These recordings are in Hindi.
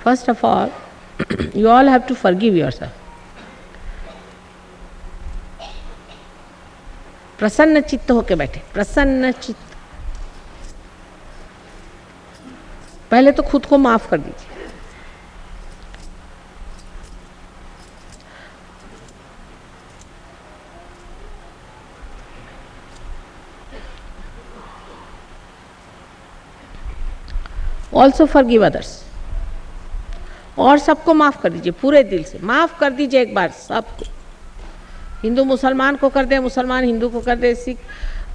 First of all, you all have to forgive yourself. प्रसन्न चित्त होके बैठे, प्रसन्न चित्त। पहले तो खुद को माफ कर दीजिए। ऑल्सो फॉरगिव अदर्स, और सबको माफ कर दीजिए, पूरे दिल से माफ कर दीजिए एक बार सबको। हिंदू मुसलमान को कर दे, मुसलमान हिंदू को कर दे, सिख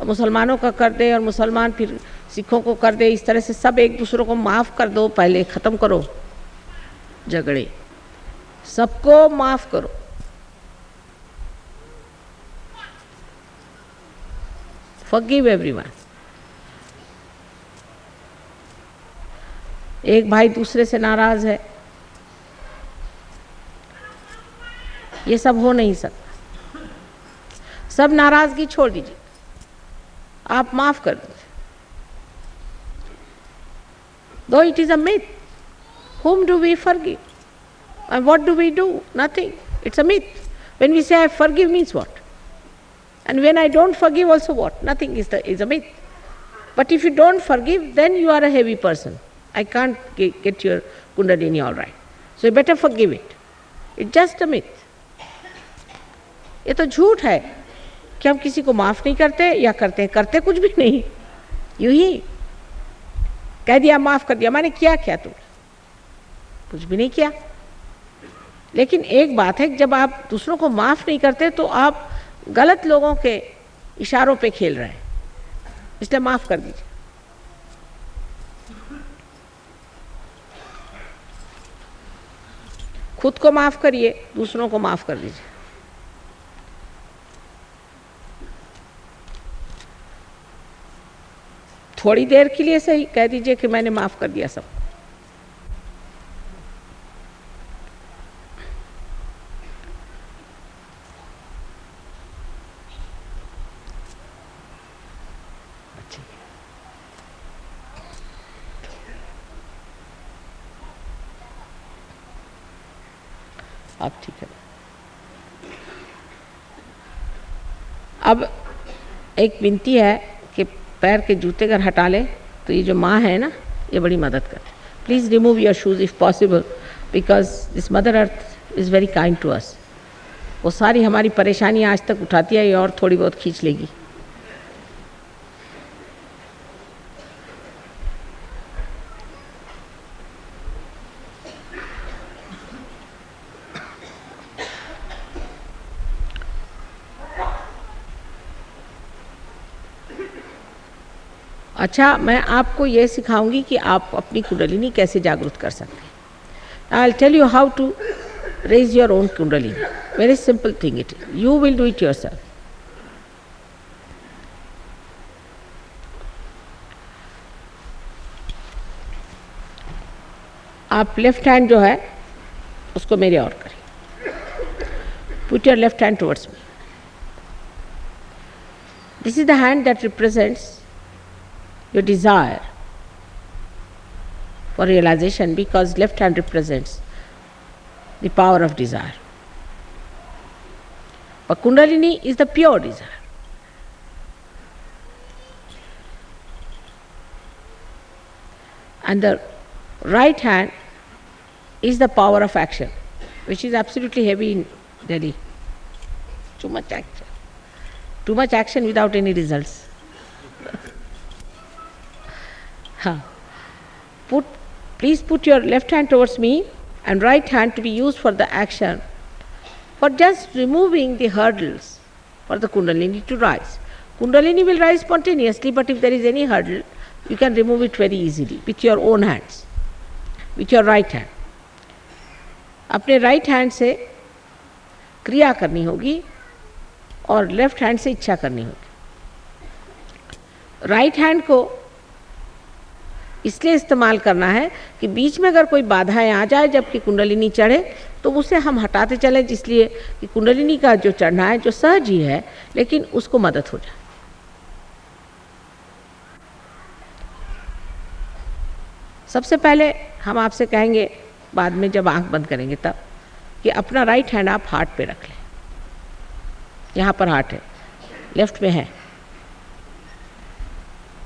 मुसलमानों का कर दे, और मुसलमान फिर सिखों को कर दे। इस तरह से सब एक दूसरों को माफ कर दो। पहले ख़त्म करो झगड़े, सबको माफ करो। Forgive everyone. एक भाई दूसरे से नाराज है, ये सब हो नहीं सकता। सब नाराजगी छोड़ दीजिए, आप माफ कर दीजिए। Though it is a myth, whom do we forgive? And what do we do? Nothing. It's a myth. When we say I forgive means what? And when I don't forgive also what? Nothing is a myth. But if you don't forgive, then you are a heavy person. I can't get your kundalini all right. So you better forgive it. It's just a myth. ये तो झूठ है कि हम किसी को माफ नहीं करते या करते कुछ भी नहीं। यूं ही कह दिया माफ कर दिया, मैंने किया क्या? तुम कुछ भी नहीं किया। लेकिन एक बात है, जब आप दूसरों को माफ नहीं करते तो आप गलत लोगों के इशारों पे खेल रहे हैं, इसलिए माफ कर दीजिए। खुद को माफ करिए, दूसरों को माफ कर दीजिए। थोड़ी देर के लिए सही कह दीजिए कि मैंने माफ कर दिया सब। अब ठीक है। अब एक विनती है कि पैर के जूते अगर हटा ले तो ये जो माँ है ना, ये बड़ी मदद करे। Please remove your shoes if possible, because this mother earth is very kind to us. वो सारी हमारी परेशानी आज तक उठाती है, ये और थोड़ी बहुत खींच लेगी। अच्छा, मैं आपको ये सिखाऊंगी कि आप अपनी कुंडलिनी कैसे जागृत कर सकते हैं। I will tell you how to raise your own kundalini. Very simple thing it is, you will do it yourself. आप लेफ्ट हैंड जो है उसको मेरे और करें। Put your left hand towards me. This is the hand that represents your desire for realization, because left hand represents the power of desire. But Kundalini is the pure desire. And the right hand is the power of action, which is absolutely heavy in Delhi. Too much action. Too much action without any results. Please put your left hand towards me and right hand to be used for the action, for just removing the hurdles for the Kundalini to rise. Kundalini will rise spontaneously, but if there is any hurdle, you can remove it very easily with your own hands, with your right hand. अपने right hand से क्रिया करनी होगी और left hand से इच्छा करनी होगी। right hand को इसलिए इस्तेमाल करना है कि बीच में अगर कोई बाधाएं आ जाए जबकि कुंडलिनी चढ़े तो उसे हम हटाते चले, जिसलिए कि कुंडलिनी का जो चढ़ना है जो सहज ही है, लेकिन उसको मदद हो जाए। सबसे पहले हम आपसे कहेंगे बाद में जब आंख बंद करेंगे तब, कि अपना राइट हैंड आप हार्ट पे रख लें। यहाँ पर हार्ट है, लेफ्ट में है।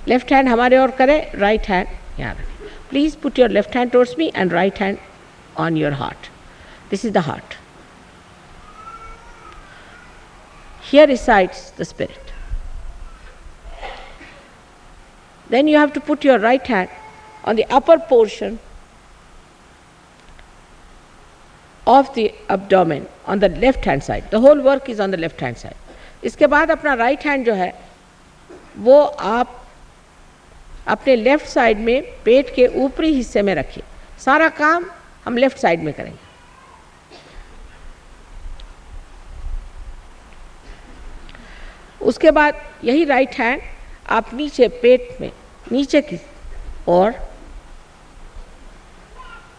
लेफ्ट हैंड हमारे और करें, राइट हैंड यहाँ रखें। Please put your left hand towards me and right hand on your heart. This is the heart. Here resides the spirit. Then you have to put your right hand on the upper portion of the abdomen on the left hand side. The whole work is on the left hand side. इसके बाद अपना right hand जो है वो आप अपने लेफ्ट साइड में पेट के ऊपरी हिस्से में रखिए। सारा काम हम लेफ्ट साइड में करेंगे। उसके बाद यही राइट हैंड आप नीचे पेट में नीचे की और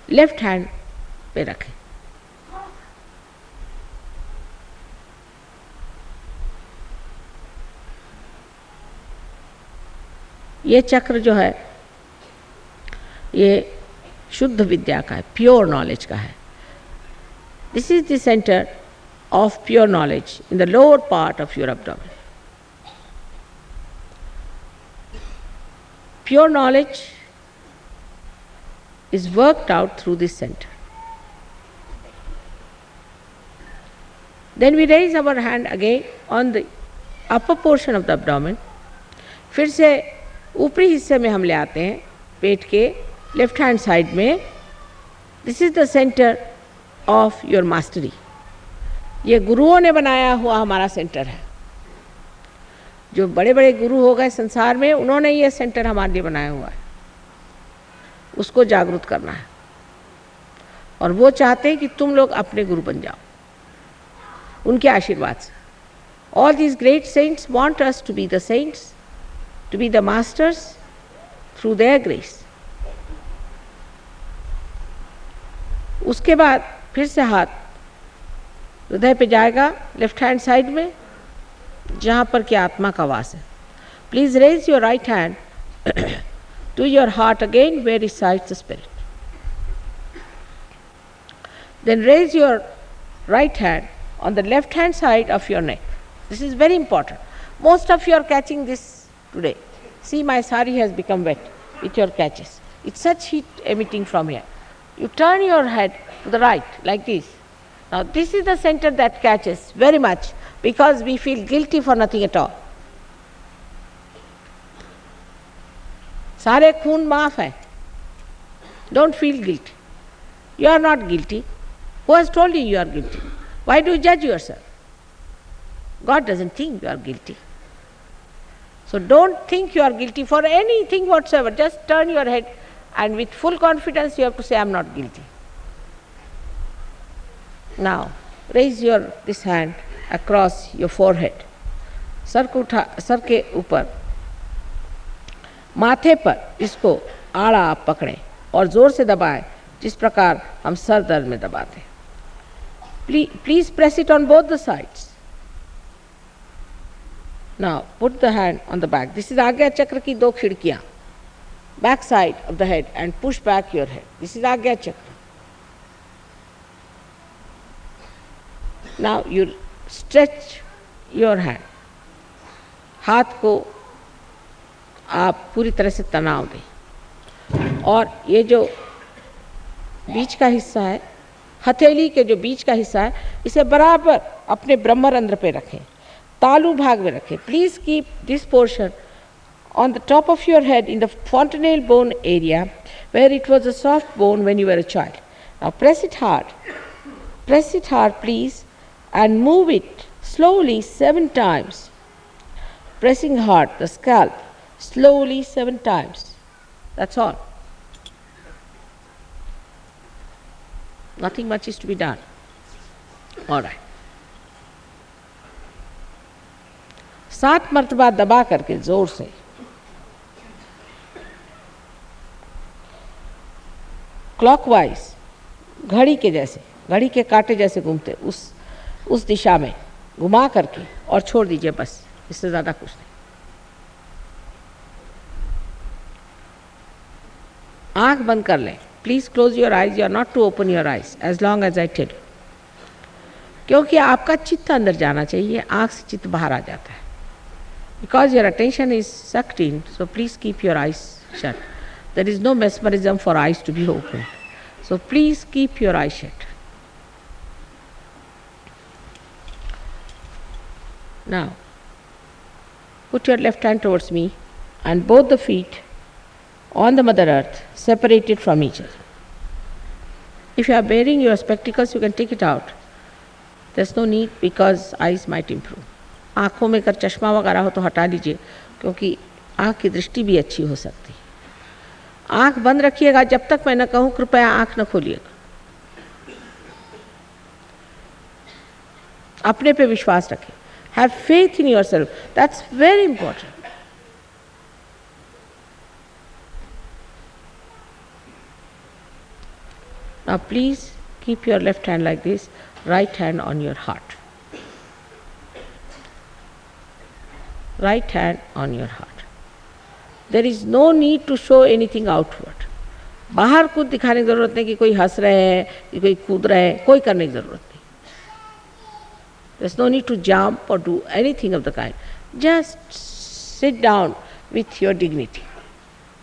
लेफ्ट हैंड पे रखें। ये चक्र जो है ये शुद्ध विद्या का है, प्योर नॉलेज का है। This is the centre of pure knowledge in the lower part of your abdomen. Pure knowledge is worked out through this center. Then we raise our hand again on the upper portion of the abdomen. फिर से ऊपरी हिस्से में हम ले आते हैं पेट के लेफ्ट हैंड साइड में। This is the centre of your mastery. ये गुरुओं ने बनाया हुआ हमारा सेंटर है। जो बड़े बड़े गुरु हो गए संसार में, उन्होंने ये सेंटर हमारे लिए बनाया हुआ है। उसको जागरूक करना है और वो चाहते हैं कि तुम लोग अपने गुरु बन जाओ उनके आशीर्वाद से। All these great saints want us to be the saints, to be the masters through their grace. उसके बाद फिर से हाथ हृदय पे जाएगा लेफ्ट हैंड साइड में जहाँ पर कि आत्मा का वास है। Please raise your right hand to your heart again where resides the spirit. Then raise your right hand on the left hand side of your neck. This is very important. Most of you are catching this today. See, my sari has become wet with your catches. It's such heat emitting from here. You turn your head to the right like this. Now this is the center that catches very much because we feel guilty for nothing at all. सारे खून माफ है। Don't feel guilty. You are not guilty. Who has told you you are guilty? Why do you judge yourself? God doesn't think you are guilty. So don't think you are guilty for anything whatsoever. Just turn your head and with full confidence you have to say, I am not guilty. Now raise your this hand across your forehead. Sir को उठा, सर के ऊपर माथे पर इसको आड़ा आप पकड़ें और जोर से दबाएं जिस प्रकार हम सर दर्द में दबाते हैं। Please press it on both the sides. Now put the hand on the back. This is आज्ञा चक्र की दो खिड़कियां, back side of the head and push back your head. This is आज्ञा चक्र। Now you stretch your hand. हाथ को आप पूरी तरह से तनाव दें और ये जो बीच का हिस्सा है, हथेली के जो बीच का हिस्सा है, इसे बराबर अपने ब्रह्मरंध्र पे रखें, तालु भाग में रखें। Please keep this portion on the top of your head in the fontanelle bone area where it was a soft bone when you were a child. Now press it hard please, and move it slowly 7 times, pressing hard the scalp slowly 7 times. That's all. Nothing much is to be done. All right. 7 मर्तबा दबा करके जोर से क्लॉकवाइज, घड़ी के जैसे, घड़ी के कांटे जैसे घूमते उस दिशा में घुमा करके और छोड़ दीजिए। बस, इससे ज़्यादा कुछ नहीं। आंख बंद कर लें। Please close your eyes. You are not to open your eyes as long as I tell you. क्योंकि आपका चित्त अंदर जाना चाहिए, आँख से चित्त बाहर आ जाता है. Because your attention is sucked in, so please keep your eyes shut. There is no mesmerism for eyes to be opened. So please keep your eyes shut. Now, put your left hand towards me and both the feet on the Mother Earth, separated from each other. If you are wearing your spectacles, you can take it out. There's no need because eyes might improve. आँखों में अगर चश्मा वगैरह हो तो हटा लीजिए, क्योंकि आँख की दृष्टि भी अच्छी हो सकती है. आँख बंद रखिएगा जब तक मैं न कहूँ कृपया आँख न खोलिएगा. अपने पे विश्वास रखें. Have faith in yourself. That's very important. Now please keep your left hand like this, right hand on your heart. Right hand on your heart. There is no need to show anything outward. बाहर कुछ दिखाने की जरूरत नहीं कि कोई हंस रहे हैं, कि कोई कूद रहे हैं, कोई करने की जरूरत नहीं. There's no need to jump or do anything of the kind. Just sit down with your dignity,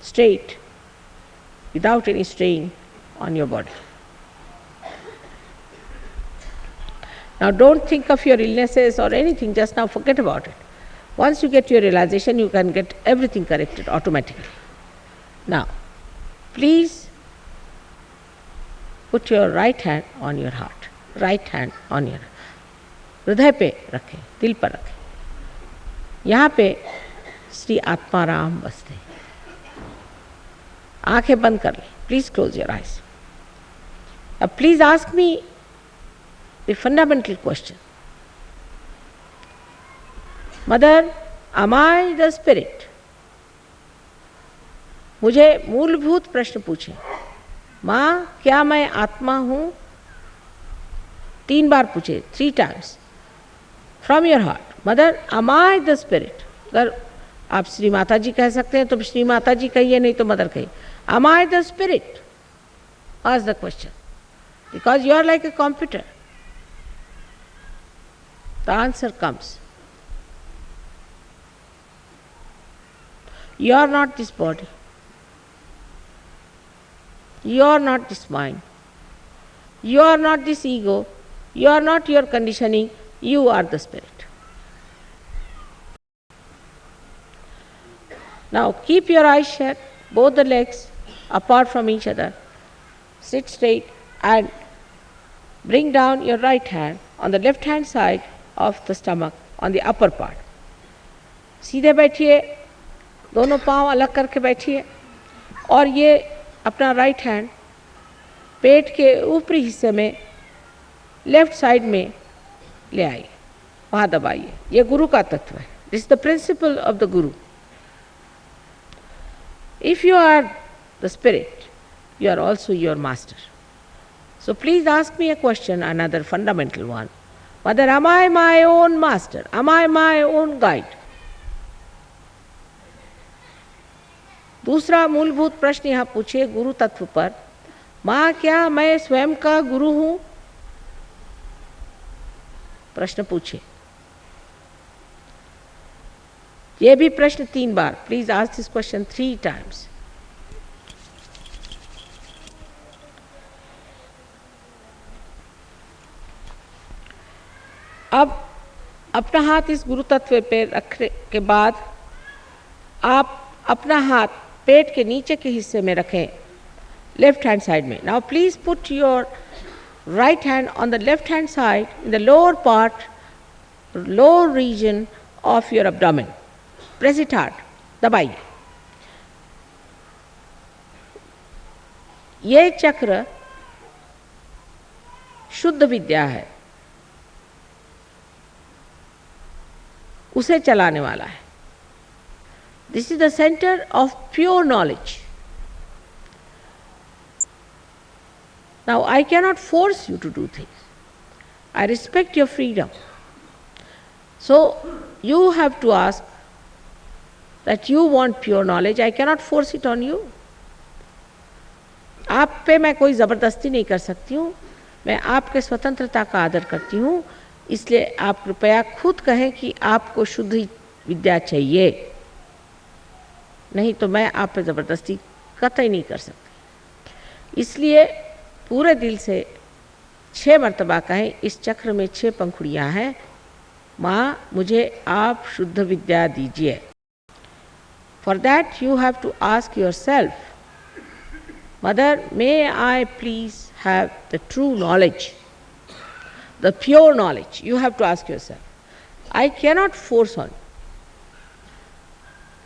straight, without any strain on your body. Now don't think of your illnesses or anything, just now forget about it. Once you get your realization, you can get everything corrected automatically. Now, please put your right hand on your heart. Right hand on your heart. हृदय पे रखें, दिल पर रखें. यहाँ पे श्री आत्माराम बसते हैं. आंखें बंद कर लें. Please close your eyes. Now please ask me the fundamental question. Mother, am I the spirit? मुझे मूलभूत प्रश्न पूछे. माँ, क्या मैं आत्मा हूँ? 3 बार पूछे, 3 times. From your heart. Mother, am I the spirit? अगर आप श्री माता जी कह सकते हैं तो श्री माता जी कहिए, नहीं तो मदर कहिए. Am I the spirit? Ask the question. Because you are like a computer. The answer comes. You are not this body. You are not this mind. You are not this ego. You are not your conditioning. You are the spirit. Now keep your eyes shut, both the legs apart from each other. Sit straight and bring down your right hand on the left hand side of the stomach, on the upper part. सीधे बैठिए, दोनों पांव अलग करके बैठिए और ये अपना राइट हैंड पेट के ऊपरी हिस्से में लेफ्ट साइड में ले आइए, वहाँ दबाइए. ये गुरु का तत्व है. This is the principle of the guru. If you are the spirit, you are also your master. So please ask me a question, another fundamental one. Mother, am I my own master? Am I my own guide? दूसरा मूलभूत प्रश्न यहाँ पूछिए गुरु तत्व पर. माँ, क्या मैं स्वयं का गुरु हूँ? प्रश्न पूछिए. ये भी प्रश्न 3 बार. Please ask this question 3 times. अब अपना हाथ इस गुरु तत्व पे रखने के बाद आप अपना हाथ पेट के नीचे के हिस्से में रखें, लेफ्ट हैंड साइड में. Now please put your right hand on the left hand side in the lower part, lower region of your abdomen. Press it hard, दबाइए. ये चक्र शुद्ध विद्या है, उसे चलाने वाला है. This is the centre of pure knowledge. Now I cannot force you to do things. I respect your freedom. So you have to ask that you want pure knowledge. I cannot force it on you. आप पे मैं कोई ज़बरदस्ती नहीं कर सकती हूँ, मैं आपके स्वतंत्रता का आदर करती हूँ, इसलिए आप कृपया खुद कहें कि आपको शुद्ध विद्या चाहिए, नहीं तो मैं आप पे ज़बरदस्ती कतई नहीं कर सकती। इसलिए पूरे दिल से 6 मर्तबा कहें, इस चक्र में 6 पंखुड़ियाँ हैं, माँ मुझे आप शुद्ध विद्या दीजिए। For that you have to ask yourself, Mother, may I please have the true knowledge, the pure knowledge. You have to ask yourself. I cannot force on.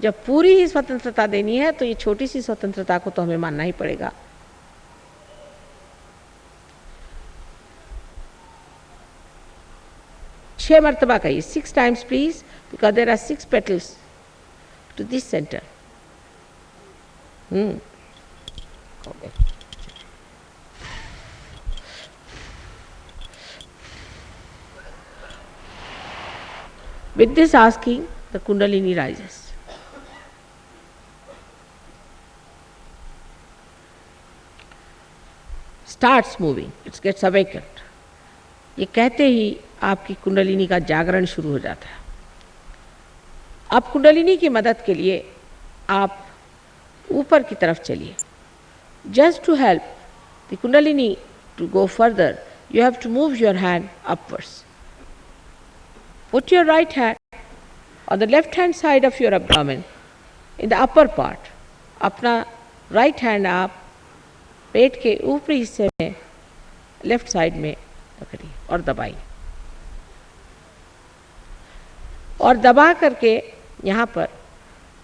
जब पूरी ही स्वतंत्रता देनी है तो ये छोटी सी स्वतंत्रता को तो हमें मानना ही पड़ेगा। छह मर्तबा कहिए, 6 times please, because there are 6 petals to this center. Okay. With this asking, the Kundalini rises. Starts moving, it gets awakened. ये कहते ही आपकी कुंडलिनी का जागरण शुरू हो जाता है। अब कुंडलिनी की मदद के लिए आप ऊपर की तरफ चलिए। Just to help the Kundalini to go further, you have to move your hand upwards. Put your right hand on the left hand side of your abdomen, in the upper part. अपना right hand आप पेट के ऊपरी हिस्से में लेफ्ट साइड में पकड़िए और दबाइए, और दबा करके यहाँ पर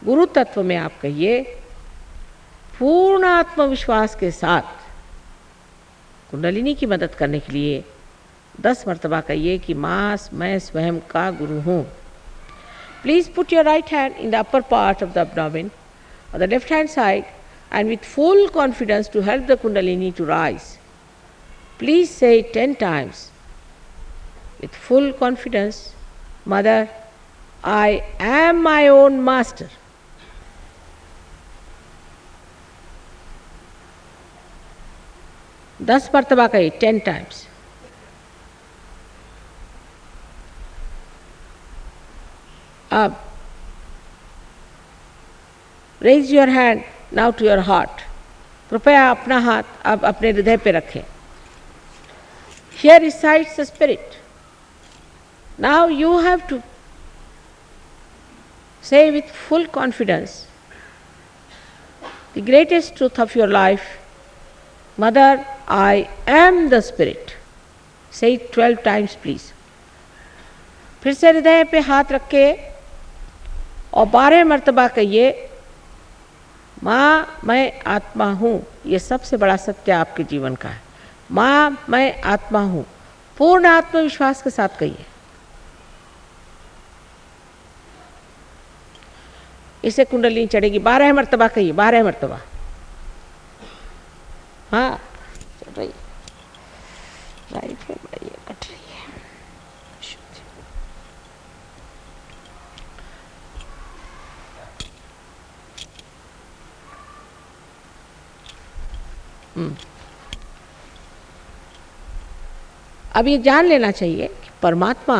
गुरु तत्व में आप कहिए, पूर्ण आत्मविश्वास के साथ कुंडलिनी की मदद करने के लिए 10 मर्तबा कहिए कि माँ मैं स्वयं का गुरु हूँ। Please put your right hand in the upper part of the abdomen on the left hand side and with full confidence to help the Kundalini to rise. Please say 10 times with full confidence, Mother, I am my own master. दस मर्तबा कहिए, 10 times. अब raise your hand now to your heart. कृपया अपना हाथ अब अपने हृदय पे रखें. Here resides the spirit. Now you have to say with full confidence the greatest truth of your life, Mother, I am the spirit. Say it 12 times please. फिर से हृदय पे हाथ रख के और 12 मर्तबा कहिए, माँ मैं आत्मा हूँ। ये सबसे बड़ा सत्य आपके जीवन का है। माँ मैं आत्मा हूँ। पूर्ण आत्मविश्वास के साथ कहिए। इसे कुंडलिनी चढ़ेगी। 12 मर्तबा कहिए, 12 मर्तबा। हाँ चल रही है, राइट में बढ़िए कट रही है। अब ये जान लेना चाहिए कि परमात्मा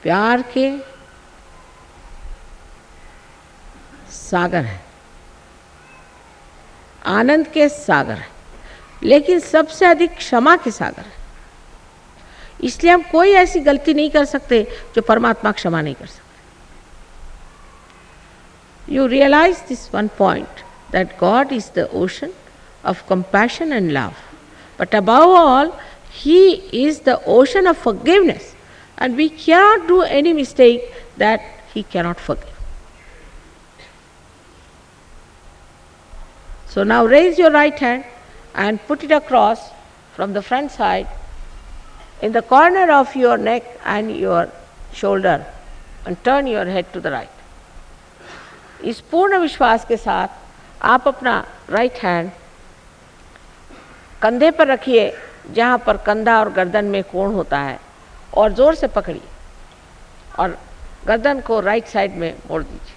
प्यार के सागर है, आनंद के सागर है, लेकिन सबसे अधिक क्षमा के सागर है। इसलिए हम कोई ऐसी गलती नहीं कर सकते जो परमात्मा क्षमा नहीं कर सकते। You realize this one point, that God is the ocean of compassion and love, but above all He is the ocean of forgiveness, and we cannot do any mistake that He cannot forgive. So now raise your right hand and put it across from the front side in the corner of your neck and your shoulder, and turn your head to the right. इस पूर्ण विश्वास के साथ आप अपना राइट हैंड कंधे पर रखिए, जहाँ पर कंधा और गर्दन में कोण होता है, और ज़ोर से पकड़िए और गर्दन को राइट साइड में मोड़ दीजिए।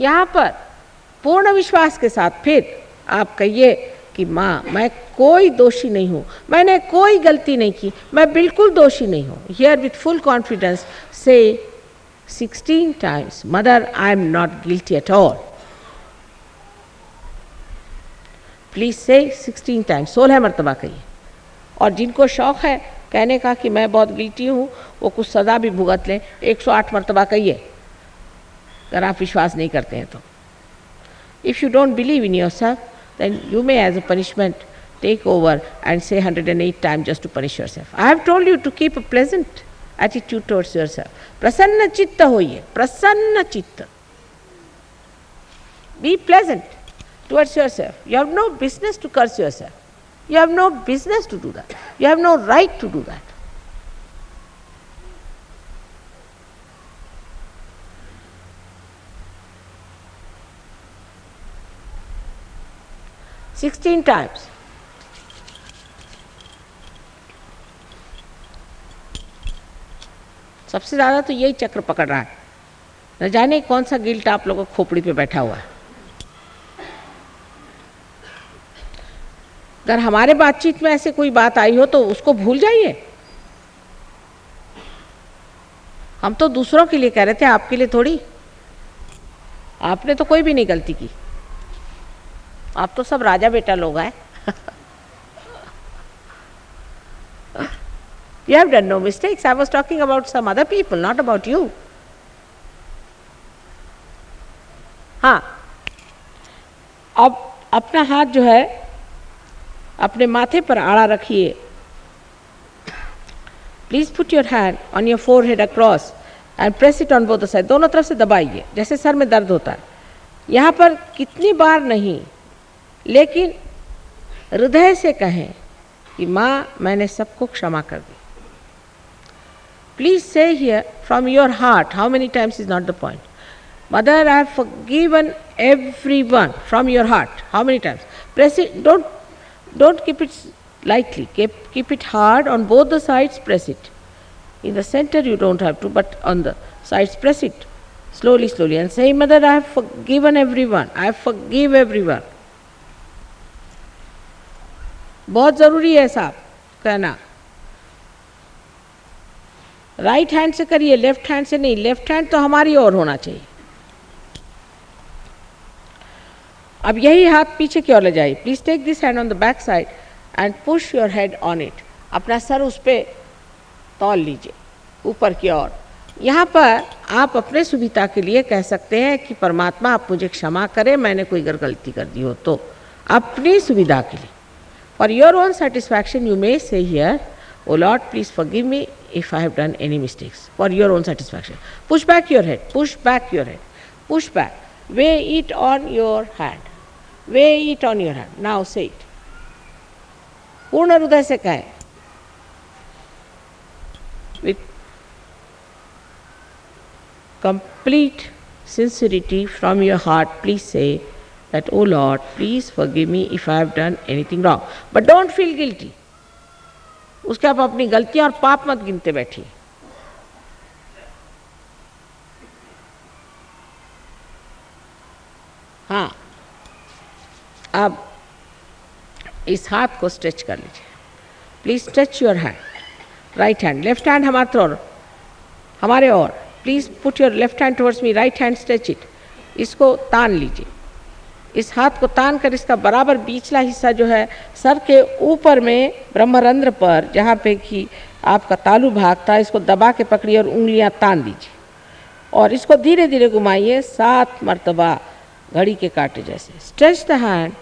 यहाँ पर पूर्ण विश्वास के साथ फिर आप कहिए कि माँ मैं कोई दोषी नहीं हूँ, मैंने कोई गलती नहीं की, मैं बिल्कुल दोषी नहीं हूँ. हियर विथ फुल कॉन्फिडेंस से 16 times, Mother, I am not guilty at all. Please से 16 times, 16 मरतबा कहिए. और जिनको शौक है कहने का कि मैं बहुत गिल्टी हूँ, वो कुछ सज़ा भी भुगत लें, 108 मरतबा कहिए अगर आप विश्वास नहीं करते हैं तो. If you don't believe in your self, then you may as a punishment take over and say 108 times just to punish yourself. I have told you to keep a pleasant attitude towards yourself. प्रसन्न चित्त होइए, प्रसन्न चित्त. Be pleasant towards yourself. You have no business to curse yourself. You have no business to do that. You have no right to do that. Sixteen times. सबसे ज़्यादा तो यही चक्र पकड़ रहा है. न जाने कौन सा गिल्ट आप लोगों को खोपड़ी पे बैठा हुआ है. अगर हमारे बातचीत में ऐसे कोई बात आई हो तो उसको भूल जाइए. हम तो दूसरों के लिए कह रहे थे, आपके लिए थोड़ी. आपने तो कोई भी नहीं गलती की. आप तो सब राजा बेटा लोग हैं. You have done no mistakes. I was talking about some other people, not about you. हाँ, अब अपना हाथ जो है अपने माथे पर आड़ा रखिए. Please put your hand on your forehead across and press it on both the side. दोनों तरफ से दबाइए जैसे सर में दर्द होता है. यहाँ पर कितनी बार नहीं, लेकिन हृदय से कहें कि माँ मैंने सबको क्षमा कर दी. प्लीज से here from your heart. How many times is not the point. Mother, I have forgiven everyone from your heart. How many times? Press it. Don't keep it lightly. Keep it hard on both the sides. Press it. In the center you don't have to, but on the sides press it slowly, slowly, and say, Mother, I have forgiven everyone. I forgive everyone. बहुत जरूरी है साहब कहना. राइट हैंड से करिए, लेफ्ट हैंड से नहीं. लेफ्ट हैंड तो हमारी ओर होना चाहिए. अब यही हाथ पीछे की ओर ले जाइए. Please take this hand on the back side and push your head on it. अपना सर उस पर तौल लीजिए ऊपर की ओर. यहाँ पर आप अपने सुविधा के लिए कह सकते हैं कि परमात्मा आप मुझे क्षमा करें, मैंने कोई अगर गलती कर दी हो तो. अपनी सुविधा के लिए. For your own satisfaction you may say here, O Lord please forgive me if I have done any mistakes. For your own satisfaction. Push back your head, push back your head, push back. Weigh it on your hand. Weigh it on your hand. Now say it. पूर्ण हृदय से कहें. With complete sincerity from your heart, please say that, oh Lord, please forgive me if I have done anything wrong. But don't feel guilty. उसके आप अपनी गलतियां और पाप मत गिनते बैठिए. हाँ, अब इस हाथ को स्ट्रेच कर लीजिए. Please stretch your hand. Right hand, left hand हमारे और. Please put your left hand towards me. Right hand stretch it. इसको तान लीजिए. इस हाथ को तान कर इसका बराबर बीचला हिस्सा जो है सर के ऊपर में ब्रह्मरंध्र पर, जहाँ पे कि आपका तालू भाग था, इसको दबा के पकड़िए और उंगलियां तान दीजिए. और इसको धीरे धीरे घुमाइए 7 मरतबा घड़ी के कांटे जैसे. Stretch the hand.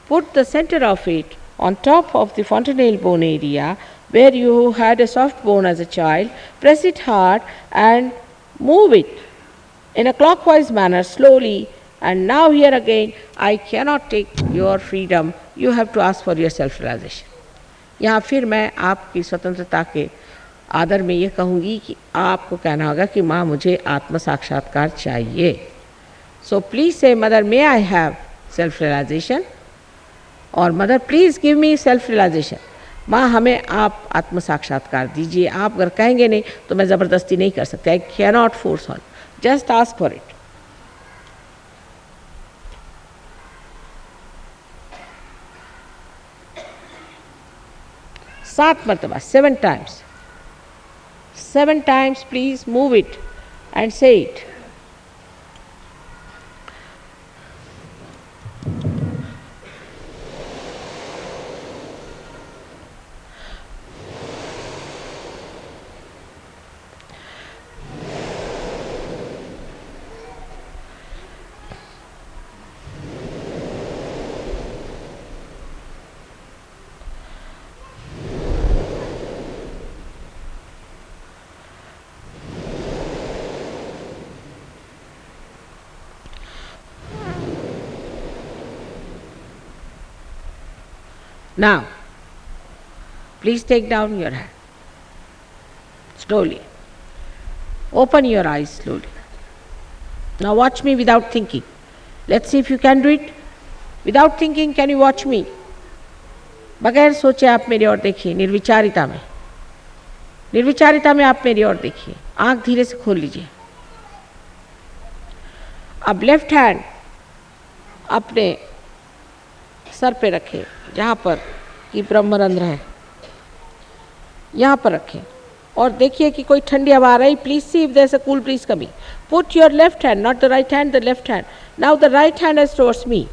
Put the centre of it on top of the fontanelle bone area where you had a soft bone as a child. Press it hard and move it in a clockwise manner slowly. And now here again, I cannot take your freedom. You have to ask for your self-realization. यहाँ फिर मैं आपकी स्वतंत्रता के आदर में ये कहूँगी कि आपको कहना होगा कि माँ मुझे आत्म साक्षात्कार चाहिए. So please say, Mother, may I have self-realization? और mother please give me self realisation. माँ हमें आप आत्म साक्षात्कार दीजिए. आप अगर कहेंगे नहीं तो मैं ज़बरदस्ती नहीं कर सकती. I can not force on. Just ask for it. 7 martaba, 7 times. 7 times please move it and say it. Now, please take down your hand. Slowly. Open your eyes slowly. Now watch me without thinking. Let's see if you can do it. Without thinking, can you watch me? बगैर सोचे आप मेरी ओर देखिए, निर्विचारिता में. निर्विचारिता में आप मेरी ओर देखिए. आंख धीरे से खोल लीजिए. अब लेफ्ट हैंड अपने सर पे रखें, जहाँ पर कि ब्रह्मरंध्र है, यहाँ पर रखें और देखिए कि कोई ठंडी हवा आ रही. Please see if there is a cool breeze coming. Put your left hand, not the right hand, the left hand. Now the right hand is towards me.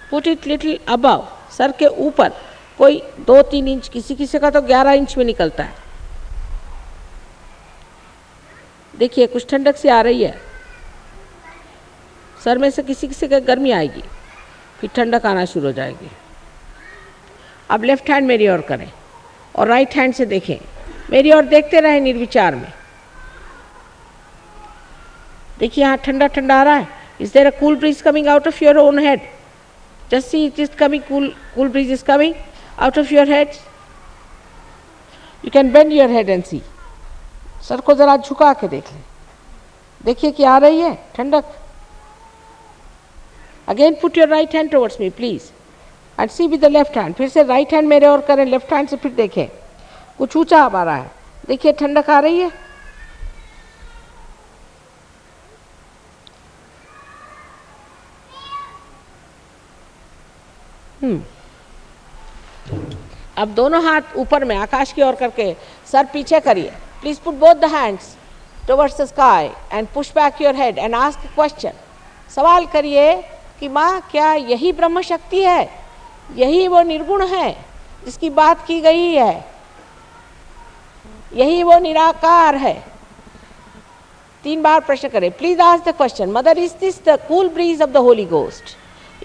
Put it little above, सर के ऊपर. कोई 2-3 इंच, किसी किसी का तो 11 इंच में निकलता है. देखिए कुछ ठंडक सी आ रही है. सर में से किसी किसी का गर्मी आएगी, फिर ठंडक आना शुरू हो जाएगी. अब लेफ्ट हैंड मेरी ओर करें और राइट हैंड से देखें. मेरी ओर देखते रहें निर्विचार में. देखिए यहाँ ठंडा ठंडा आ रहा है. Is there a cool breeze coming out of your own head? Just see it is coming. Cool breeze is coming out of your head. You can bend your head and see. सर को जरा झुका के देख लें. देखिए कि आ रही है ठंडक. Again put your right hand towards me please and see with the left hand. फिर से राइट हैंड मेरे ओर करें, लेफ्ट हैंड से फिर देखें. कुछ ऊंचा आ रहा है. देखिए ठंडक आ रही है. अब दोनों हाथ ऊपर में आकाश की ओर करके सर पीछे करिए. Please put both the hands towards the sky and push back your head and ask a question. सवाल करिए कि माँ क्या यही ब्रह्म शक्ति है, यही वो निर्गुण है जिसकी बात की गई है, यही वो निराकार है? 3 बार प्रश्न करें. Please ask the question, mother is this the cool breeze of the holy ghost?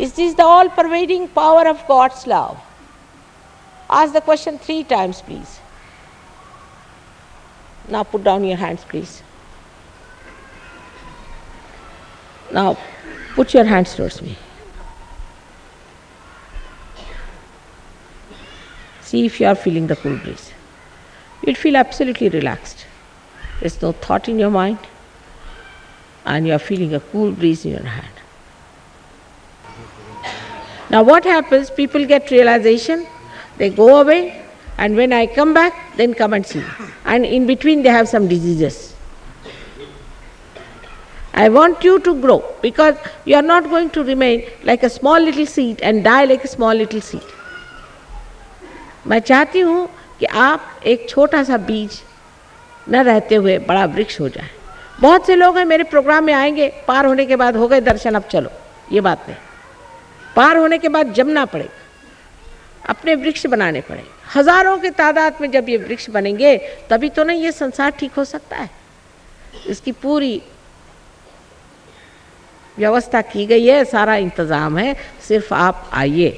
Is this the all pervading power of God's love? Ask the question 3 times please. Now put down your hands please. Now put your hands towards me. See if you are feeling the cool breeze. You'll feel absolutely relaxed. There's no thought in your mind and you are feeling a cool breeze in your hand. Now what happens? People get realization, they go away, and when I come back, then come and see. And in between they have some diseases. I want you to grow because you are not going to remain like a small little seed and die like a small little seed. मैं चाहती हूँ कि आप एक छोटा सा बीज न रहते हुए बड़ा वृक्ष हो जाए. बहुत से लोग हैं मेरे प्रोग्राम में आएंगे, पार होने के बाद हो गए दर्शन, अब चलो. ये बात नहीं. पार होने के बाद जमना पड़ेगा, अपने वृक्ष बनाने पड़ेंगे. हजारों के तादाद में जब ये वृक्ष बनेंगे तभी तो नहीं ये संसार ठीक हो सकता है. इसकी पूरी व्यवस्था की गई है, सारा इंतजाम है, सिर्फ आप आइए.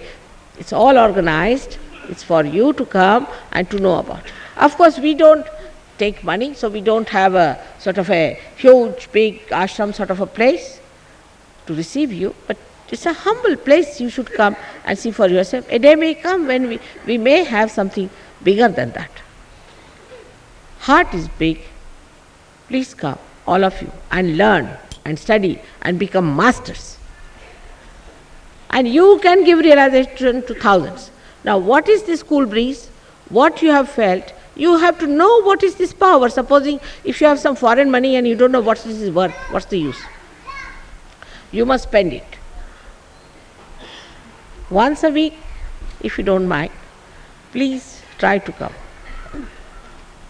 It's all organised. It's for you to come and to know about it. Of course, we don't take money, so we don't have a sort of a huge, big ashram sort of a place to receive you, but it's a humble place. You should come and see for yourself. A day may come when we may have something bigger than that. Heart is big. Please come, all of you, and learn and study and become masters. And you can give realization to thousands. Now, what is this cool breeze? What you have felt? You have to know what is this power. Supposing if you have some foreign money and you don't know what this is worth, what's the use? You must spend it. Once a week, if you don't mind, please try to come.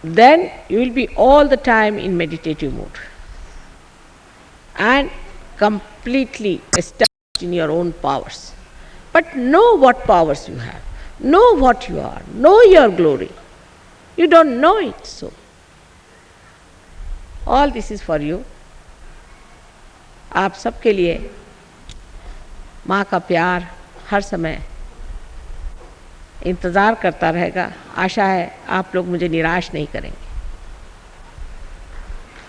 Then you will be all the time in meditative mood and completely established in your own powers. But know what powers you have, know what you are, know your glory. You don't know it, so all this is for you. आप सबके लिए माँ का प्यार हर समय इंतज़ार करता रहेगा। आशा है आप लोग मुझे निराश नहीं करेंगे।